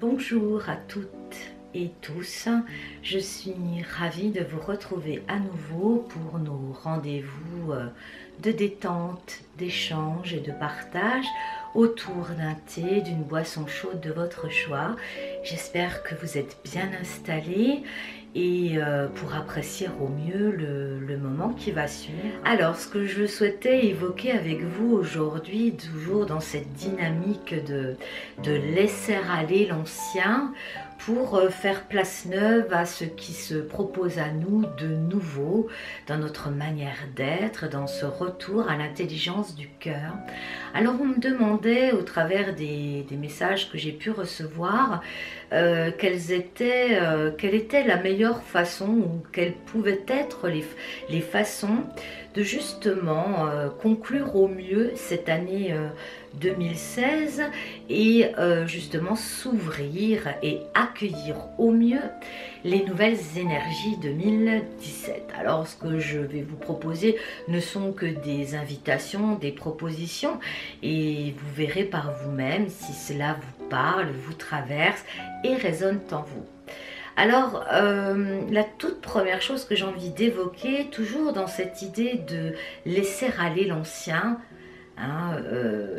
Bonjour à toutes et tous, je suis ravie de vous retrouver à nouveau pour nos rendez-vous de détente, d'échange et de partage autour d'un thé, d'une boisson chaude de votre choix. J'espère que vous êtes bien installés et pour apprécier au mieux le moment qui va suivre. Alors, ce que je souhaitais évoquer avec vous aujourd'hui, toujours dans cette dynamique de laisser aller l'ancien, pour faire place neuve à ce qui se propose à nous de nouveau dans notre manière d'être, dans ce retour à l'intelligence du cœur. Alors on me demandait au travers des messages que j'ai pu recevoir quelle était la meilleure façon ou quelles pouvaient être les façons de justement conclure au mieux cette année 2016 et justement s'ouvrir et accueillir au mieux les nouvelles énergies 2017. Alors ce que je vais vous proposer ne sont que des invitations, des propositions et vous verrez par vous-même si cela vous parle, vous traverse et résonne en vous. Alors, la toute première chose que j'ai envie d'évoquer, toujours dans cette idée de laisser aller l'ancien,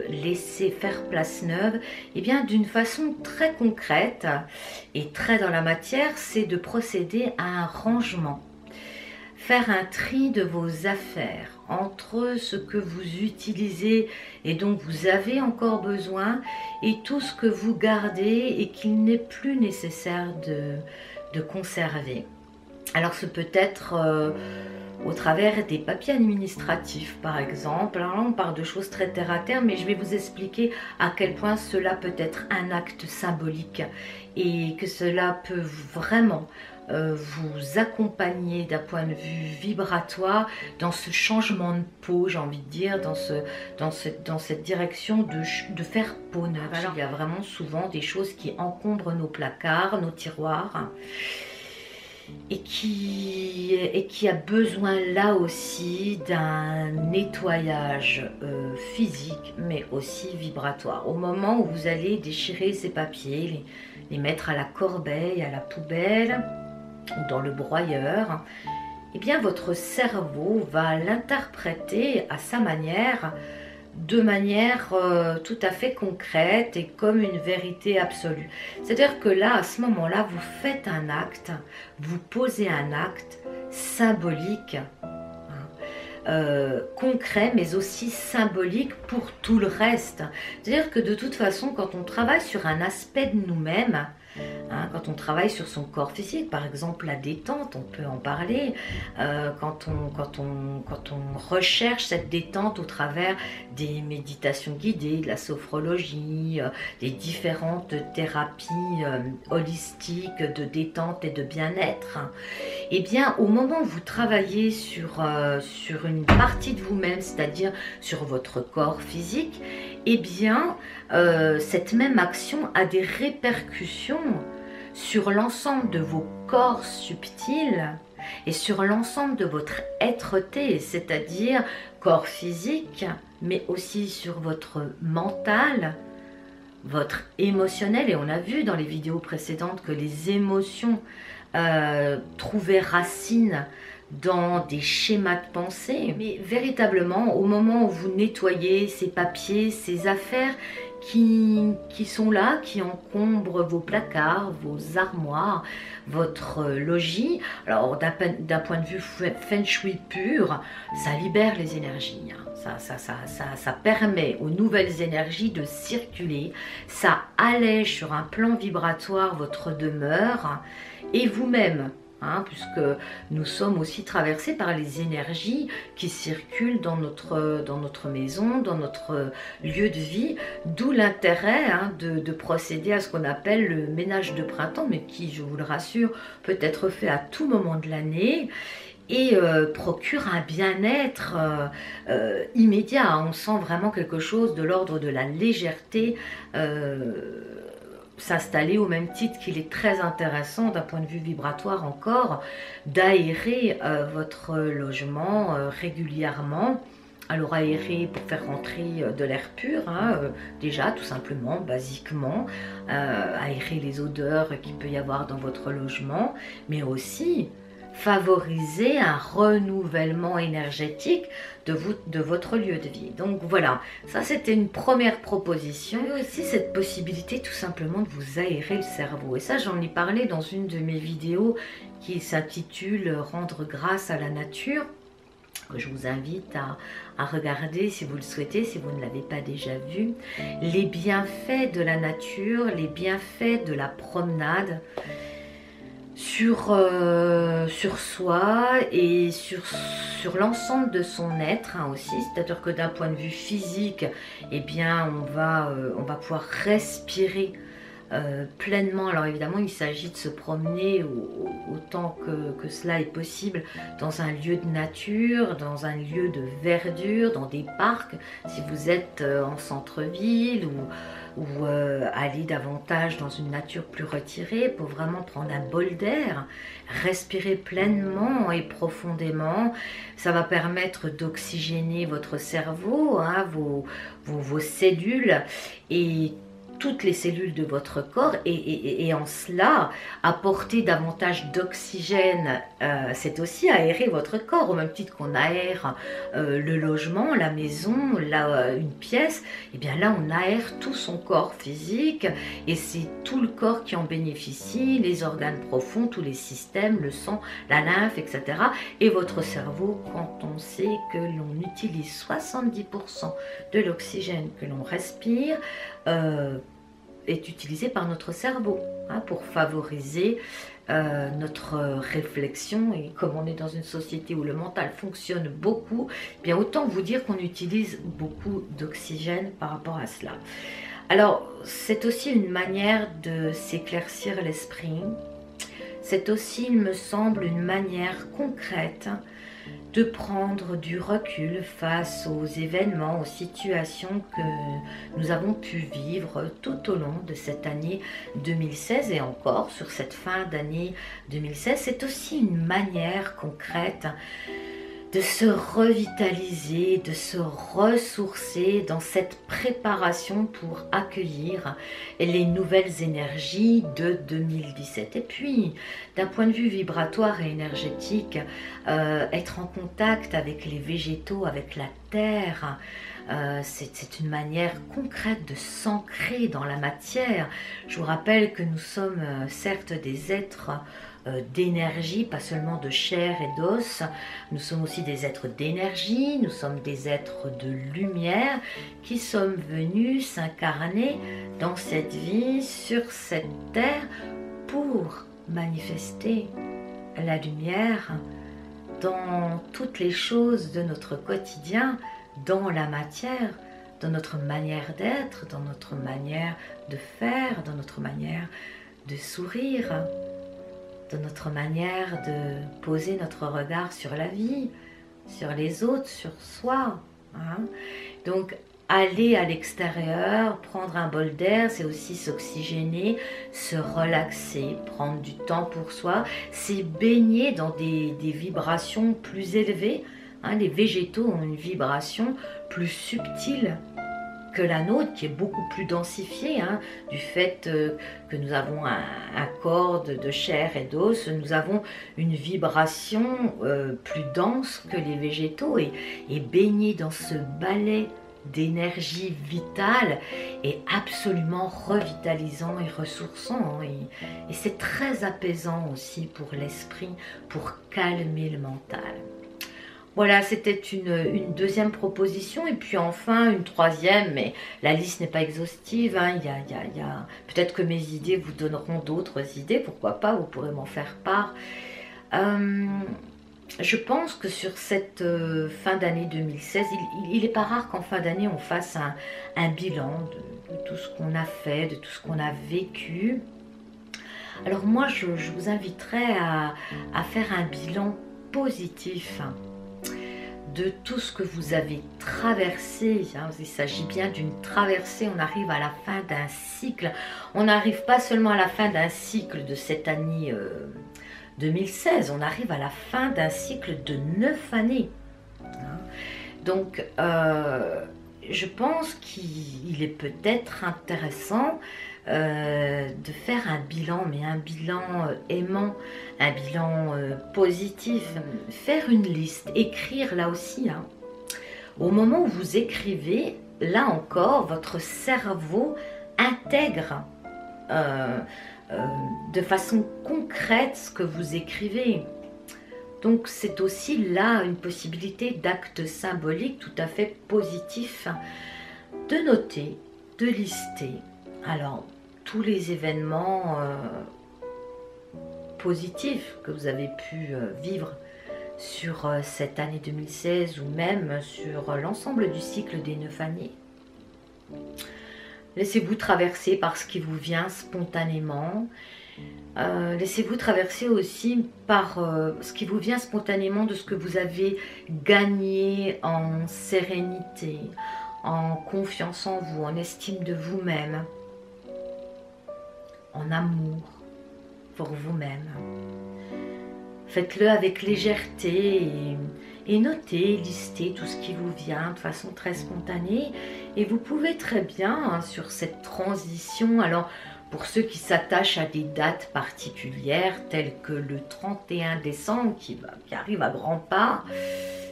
laisser faire place neuve, et bien d'une façon très concrète et très dans la matière, c'est de procéder à un rangement. Faire un tri de vos affaires entre ce que vous utilisez et dont vous avez encore besoin et tout ce que vous gardez et qu'il n'est plus nécessaire de conserver. Alors ce peut être au travers des papiers administratifs par exemple. Alors là on parle de choses très terre à terre, mais je vais vous expliquer à quel point cela peut être un acte symbolique et que cela peut vraiment vous accompagner d'un point de vue vibratoire dans ce changement de peau, j'ai envie de dire, dans cette direction de faire peau neuve. Alors, il y a vraiment souvent des choses qui encombrent nos placards, nos tiroirs, et qui a besoin là aussi d'un nettoyage physique mais aussi vibratoire. Au moment où vous allez déchirer ces papiers, les mettre à la corbeille, à la poubelle ou dans le broyeur, eh bien votre cerveau va l'interpréter à sa manière, de manière tout à fait concrète et comme une vérité absolue. C'est-à-dire que là, à ce moment-là, vous faites un acte, vous posez un acte symbolique, concret, mais aussi symbolique pour tout le reste. C'est-à-dire que de toute façon, quand on travaille sur un aspect de nous-mêmes, quand on travaille sur son corps physique, par exemple la détente, on peut en parler, quand on recherche cette détente au travers des méditations guidées, de la sophrologie, des différentes thérapies holistiques de détente et de bien-être, et bien au moment où vous travaillez sur une partie de vous-même, c'est-à-dire sur votre corps physique, et bien cette même action a des répercussions sur l'ensemble de vos corps subtils et sur l'ensemble de votre être-té, c'est-à-dire corps physique, mais aussi sur votre mental, votre émotionnel. Et on a vu dans les vidéos précédentes que les émotions trouvaient racine dans des schémas de pensée, mais véritablement au moment où vous nettoyez ces papiers, ces affaires qui sont là, qui encombrent vos placards, vos armoires, votre logis, alors d'un point de vue feng shui pur, ça libère les énergies, ça permet aux nouvelles énergies de circuler, ça allège sur un plan vibratoire votre demeure et vous-même, puisque nous sommes aussi traversés par les énergies qui circulent dans notre maison, dans notre lieu de vie, d'où l'intérêt de procéder à ce qu'on appelle le ménage de printemps, mais qui, je vous le rassure, peut être fait à tout moment de l'année et procure un bien-être immédiat. On sent vraiment quelque chose de l'ordre de la légèreté s'installer, au même titre qu'il est très intéressant d'un point de vue vibratoire encore d'aérer votre logement régulièrement Alors aérer pour faire rentrer de l'air pur, hein, déjà tout simplement, basiquement, aérer les odeurs qu'il peut y avoir dans votre logement, mais aussi favoriser un renouvellement énergétique de votre lieu de vie. Donc voilà, ça c'était une première proposition. Et aussi cette possibilité tout simplement de vous aérer le cerveau. Et ça j'en ai parlé dans une de mes vidéos qui s'intitule « Rendre grâce à la nature », que je vous invite à regarder si vous le souhaitez, si vous ne l'avez pas déjà vu. Les bienfaits de la nature, les bienfaits de la promenade sur soi et sur l'ensemble de son être, hein, aussi. C'est-à-dire que d'un point de vue physique, eh bien, on va pouvoir respirer pleinement. Alors évidemment il s'agit de se promener autant que cela est possible dans un lieu de nature, dans un lieu de verdure, dans des parcs, si vous êtes en centre-ville ou aller davantage dans une nature plus retirée pour vraiment prendre un bol d'air, respirer pleinement et profondément. Ça va permettre d'oxygéner votre cerveau, hein, vos cellules et toutes les cellules de votre corps et en cela apporter davantage d'oxygène, c'est aussi aérer votre corps au même titre qu'on aère le logement, la maison, une pièce. Et bien là on aère tout son corps physique et c'est tout le corps qui en bénéficie, les organes profonds, tous les systèmes, le sang, la lymphe, etc. Et votre cerveau, quand on sait que l'on utilise 70% de l'oxygène que l'on respire, est utilisé par notre cerveau, hein, pour favoriser notre réflexion. Et comme on est dans une société où le mental fonctionne beaucoup, eh bien autant vous dire qu'on utilise beaucoup d'oxygène par rapport à cela. Alors c'est aussi une manière de s'éclaircir l'esprit, c'est aussi, il me semble, une manière concrète de prendre du recul face aux événements, aux situations que nous avons pu vivre tout au long de cette année 2016 et encore sur cette fin d'année 2016. C'est aussi une manière concrète de se revitaliser, de se ressourcer dans cette préparation pour accueillir les nouvelles énergies de 2017. Et puis, d'un point de vue vibratoire et énergétique, être en contact avec les végétaux, avec la terre, c'est une manière concrète de s'ancrer dans la matière. Je vous rappelle que nous sommes certes des êtres d'énergie, pas seulement de chair et d'os. Nous sommes aussi des êtres d'énergie, nous sommes des êtres de lumière qui sommes venus s'incarner dans cette vie, sur cette terre, pour manifester la lumière dans toutes les choses de notre quotidien, dans la matière, dans notre manière d'être, dans notre manière de faire, dans notre manière de sourire, dans notre manière de poser notre regard sur la vie, sur les autres, sur soi, hein. Donc aller à l'extérieur, prendre un bol d'air, c'est aussi s'oxygéner, se relaxer, prendre du temps pour soi, c'est baigner dans des vibrations plus élevées, hein. Les végétaux ont une vibration plus subtile que la nôtre, qui est beaucoup plus densifiée, hein, du fait que nous avons un corps de chair et d'os. Nous avons une vibration plus dense que les végétaux, et baigner dans ce balai d'énergie vitale est absolument revitalisant et ressourçant, et c'est très apaisant aussi pour l'esprit, pour calmer le mental. Voilà, c'était une deuxième proposition, et puis enfin une troisième, mais la liste n'est pas exhaustive, hein. Peut-être que mes idées vous donneront d'autres idées, pourquoi pas, vous pourrez m'en faire part. Je pense que sur cette fin d'année 2016, il n'est pas rare qu'en fin d'année on fasse un bilan de tout ce qu'on a fait, de tout ce qu'on a vécu. Alors moi je vous inviterais à faire un bilan positif de tout ce que vous avez traversé, hein. Il s'agit bien d'une traversée, on arrive à la fin d'un cycle, on n'arrive pas seulement à la fin d'un cycle de cette année 2016, on arrive à la fin d'un cycle de 9 années, hein. Donc, je pense qu'il est peut-être intéressant de faire un bilan, mais un bilan aimant, un bilan positif, faire une liste, écrire là aussi, hein. Au moment où vous écrivez, là encore, votre cerveau intègre de façon concrète ce que vous écrivez. Donc c'est aussi là une possibilité d'acte symbolique tout à fait positif, de noter, de lister. Alors, tous les événements positifs que vous avez pu vivre sur cette année 2016 ou même sur l'ensemble du cycle des 9 années. Laissez-vous traverser par ce qui vous vient spontanément. Laissez-vous traverser aussi par ce qui vous vient spontanément de ce que vous avez gagné en sérénité, en confiance en vous, en estime de vous-même, en amour pour vous-même. Faites-le avec légèreté et notez, listez tout ce qui vous vient de façon très spontanée. Et vous pouvez très bien, hein, sur cette transition, alors pour ceux qui s'attachent à des dates particulières, telles que le 31 décembre, qui arrive à grands pas,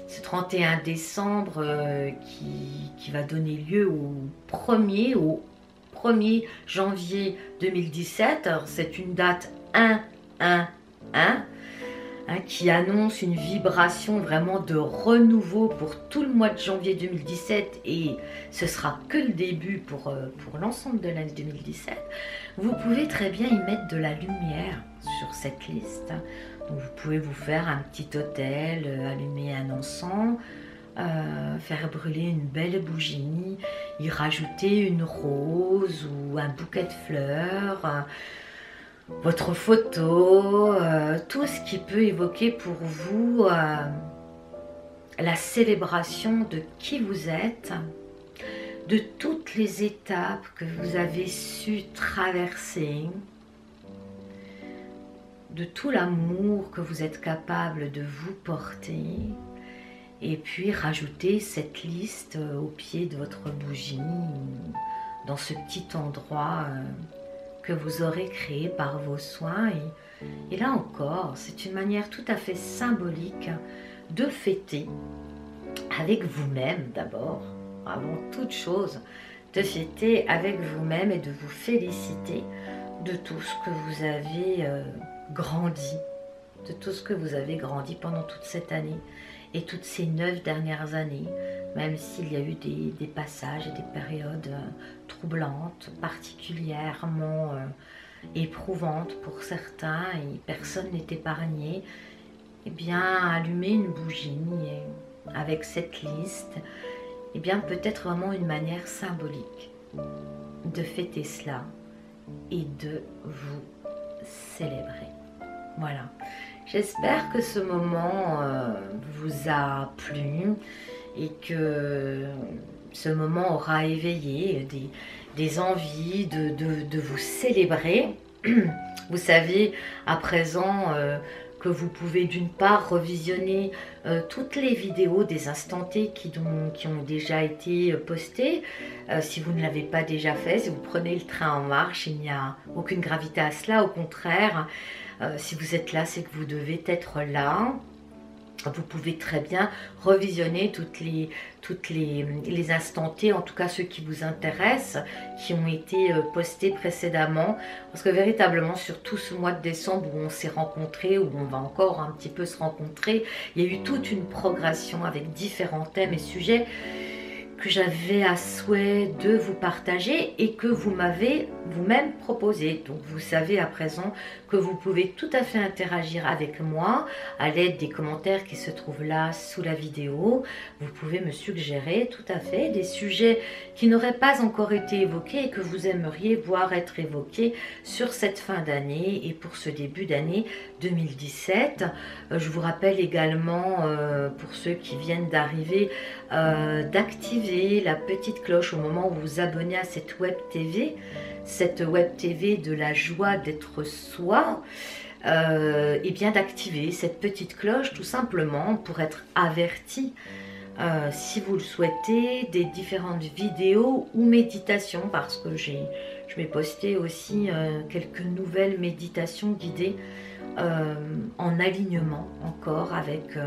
ce 31 décembre qui va donner lieu au 1er janvier 2017, alors c'est une date 1-1-1, qui annonce une vibration vraiment de renouveau pour tout le mois de janvier 2017 et ce sera que le début pour l'ensemble de l'année 2017, vous pouvez très bien y mettre de la lumière sur cette liste. Donc vous pouvez vous faire un petit autel, allumer un encens, faire brûler une belle bougie, y rajouter une rose ou un bouquet de fleurs, votre photo, tout ce qui peut évoquer pour vous la célébration de qui vous êtes, de toutes les étapes que vous avez su traverser, de tout l'amour que vous êtes capable de vous porter, et puis rajouter cette liste au pied de votre bougie, dans ce petit endroit que vous aurez créé par vos soins. Et là encore, c'est une manière tout à fait symbolique de fêter avec vous-même d'abord, avant toute chose, de fêter avec vous-même et de vous féliciter de tout ce que vous avez grandi, de tout ce que vous avez grandi pendant toute cette année et toutes ces 9 dernières années, même s'il y a eu des passages et des périodes troublantes, particulièrement éprouvantes pour certains, et personne n'est épargné. Eh bien, allumer une bougie avec cette liste, eh bien, peut-être vraiment une manière symbolique de fêter cela et de vous célébrer. Voilà. J'espère que ce moment vous a plu et que ce moment aura éveillé des envies de vous célébrer. Vous savez à présent que vous pouvez d'une part revisionner toutes les vidéos des instants T qui ont déjà été postées. Si vous ne l'avez pas déjà fait, si vous prenez le train en marche, il n'y a aucune gravité à cela, au contraire. Si vous êtes là, c'est que vous devez être là. Vous pouvez très bien revisionner toutes les instants T, en tout cas ceux qui vous intéressent, qui ont été postés précédemment. Parce que véritablement, sur tout ce mois de décembre où on s'est rencontrés, où on va encore un petit peu se rencontrer, il y a eu toute une progression avec différents thèmes et sujets que j'avais à souhait de vous partager et que vous m'avez vous-même proposé. Donc vous savez à présent que vous pouvez tout à fait interagir avec moi à l'aide des commentaires qui se trouvent là sous la vidéo. Vous pouvez me suggérer tout à fait des sujets qui n'auraient pas encore été évoqués et que vous aimeriez voir être évoqués sur cette fin d'année et pour ce début d'année 2017. Je vous rappelle également, pour ceux qui viennent d'arriver, d'activer la petite cloche au moment où vous vous abonnez à cette web TV de la joie d'être soi, et bien d'activer cette petite cloche tout simplement pour être averti si vous le souhaitez, des différentes vidéos ou méditations, parce que je vais poster aussi quelques nouvelles méditations guidées en alignement encore avec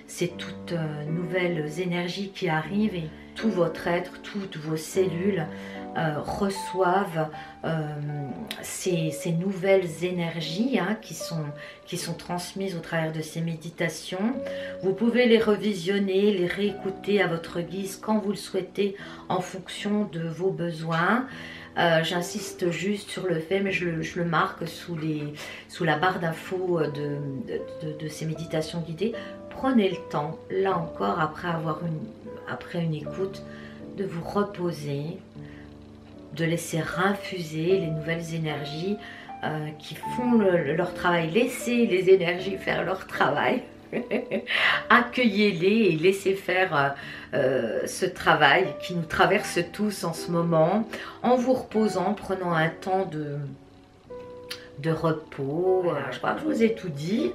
ces toutes nouvelles énergies qui arrivent, et tout votre être, toutes vos cellules reçoivent ces nouvelles énergies qui sont transmises au travers de ces méditations. Vous pouvez les revisionner, les réécouter à votre guise quand vous le souhaitez en fonction de vos besoins. J'insiste juste sur le fait, mais je le marque sous la barre d'infos de ces méditations guidées. Prenez le temps, là encore, après une écoute, de vous reposer, de laisser infuser les nouvelles énergies qui font leur travail. Laissez les énergies faire leur travail. Accueillez-les et laissez faire ce travail qui nous traverse tous en ce moment, en vous reposant, prenant un temps de repos. Je crois que je vous ai tout dit.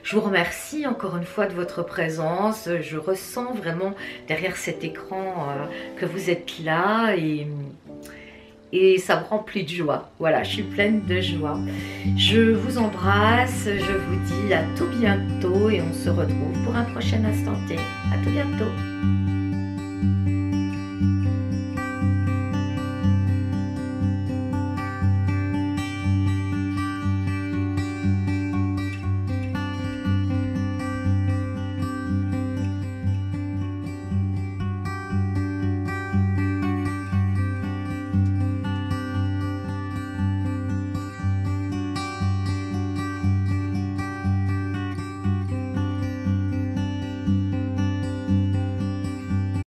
Je vous remercie encore une fois de votre présence. Je ressens vraiment derrière cet écran que vous êtes là, et ça me remplit de joie. Voilà, je suis pleine de joie. Je vous embrasse, je vous dis à tout bientôt, et on se retrouve pour un prochain instant T. À tout bientôt.